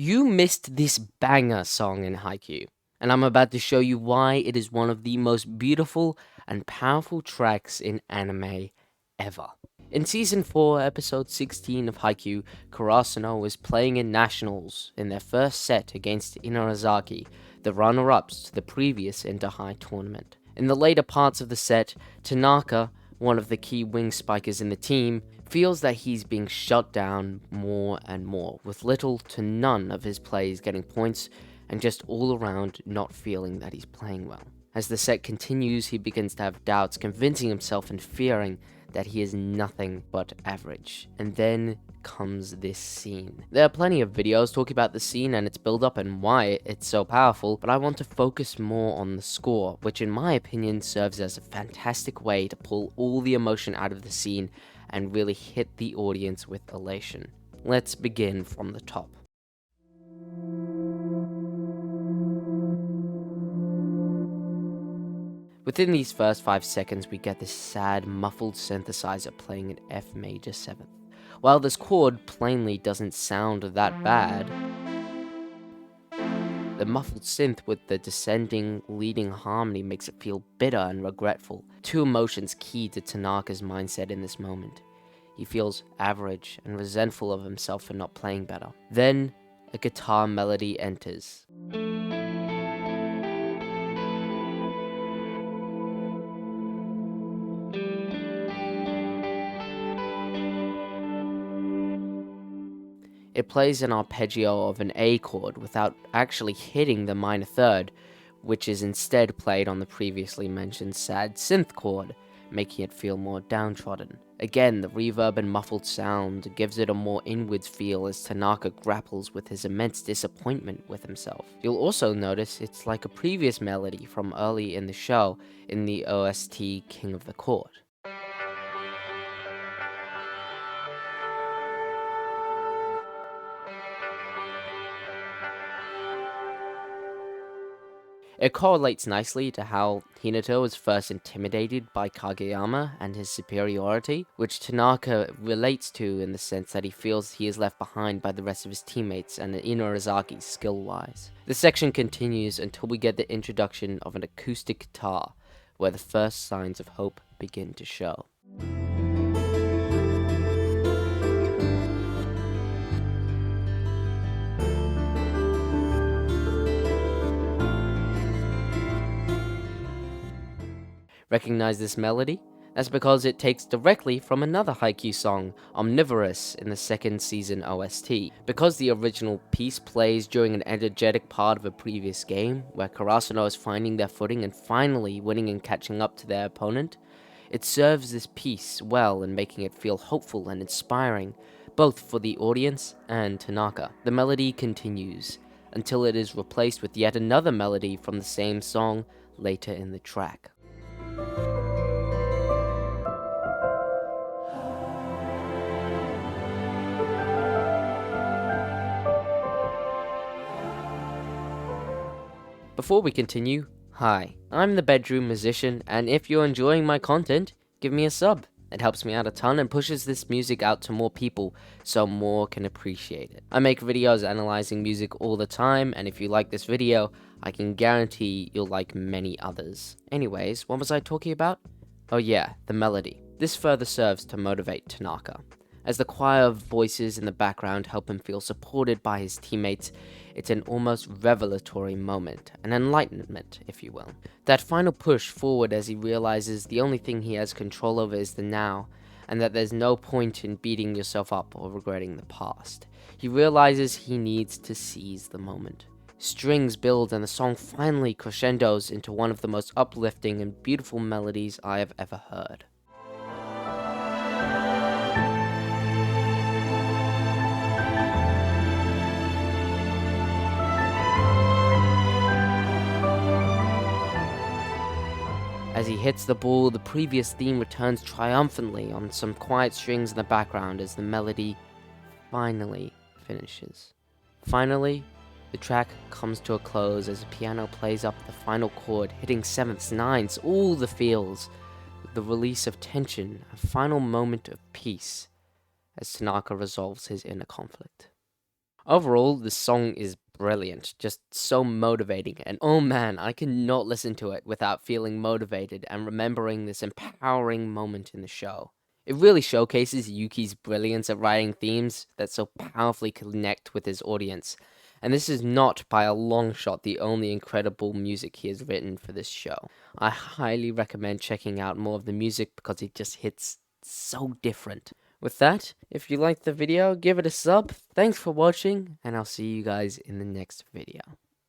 You missed this banger song in Haikyuu, and I'm about to show you why it is one of the most beautiful and powerful tracks in anime ever. In Season 4, Episode 16 of Haikyuu, Karasuno is playing in Nationals in their first set against Inarizaki, the runner-ups to the previous Inter-High tournament. In the later parts of the set, Tanaka, one of the key wing spikers in the team, feels that he's being shut down more and more, with little to none of his plays getting points and just all around not feeling that he's playing well. As the set continues, he begins to have doubts, convincing himself and fearing that he is nothing but average. And then comes this scene. There are plenty of videos talking about the scene and its build up and why it's so powerful, but I want to focus more on the score, which in my opinion serves as a fantastic way to pull all the emotion out of the scene and really hit the audience with elation. Let's begin from the top. Within these first 5 seconds, we get this sad, muffled synthesizer playing an F major 7th. While this chord plainly doesn't sound that bad, the muffled synth with the descending, leading harmony makes it feel bitter and regretful, two emotions key to Tanaka's mindset in this moment. He feels average and resentful of himself for not playing better. Then, a guitar melody enters. It plays an arpeggio of an A chord without actually hitting the minor third, which is instead played on the previously mentioned sad synth chord, making it feel more downtrodden. Again, the reverb and muffled sound gives it a more inwards feel as Tanaka grapples with his immense disappointment with himself. You'll also notice it's like a previous melody from early in the show in the OST King of the Court. It correlates nicely to how Hinata was first intimidated by Kageyama and his superiority, which Tanaka relates to in the sense that he feels he is left behind by the rest of his teammates and Inarizaki skill-wise. The section continues until we get the introduction of an acoustic guitar, where the first signs of hope begin to show. Recognize this melody? That's because it takes directly from another Haikyuu song, Omnivorous, in the second season OST. Because the original piece plays during an energetic part of a previous game, where Karasuno is finding their footing and finally winning and catching up to their opponent, it serves this piece well in making it feel hopeful and inspiring, both for the audience and Tanaka. The melody continues, until it is replaced with yet another melody from the same song later in the track. Before we continue, hi, I'm the Bedroom Musician, and if you're enjoying my content, give me a sub. It helps me out a ton and pushes this music out to more people so more can appreciate it. I make videos analyzing music all the time, and if you like this video, I can guarantee you'll like many others. Anyways, what was I talking about? Oh yeah, the melody. This further serves to motivate Tanaka. As the choir of voices in the background help him feel supported by his teammates, it's an almost revelatory moment, an enlightenment, if you will. That final push forward as he realizes the only thing he has control over is the now, and that there's no point in beating yourself up or regretting the past. He realizes he needs to seize the moment. Strings build and the song finally crescendos into one of the most uplifting and beautiful melodies I have ever heard. As he hits the ball, the previous theme returns triumphantly on some quiet strings in the background as the melody finally finishes. Finally, the track comes to a close as the piano plays up the final chord, hitting sevenths, ninths, all the feels, with the release of tension, a final moment of peace, as Tanaka resolves his inner conflict. Overall, the song is brilliant, just so motivating, and oh man, I cannot listen to it without feeling motivated and remembering this empowering moment in the show. It really showcases Yuki's brilliance at writing themes that so powerfully connect with his audience, and this is not by a long shot the only incredible music he has written for this show. I highly recommend checking out more of the music because it just hits so different. With that, if you liked the video, give it a sub. Thanks for watching, and I'll see you guys in the next video.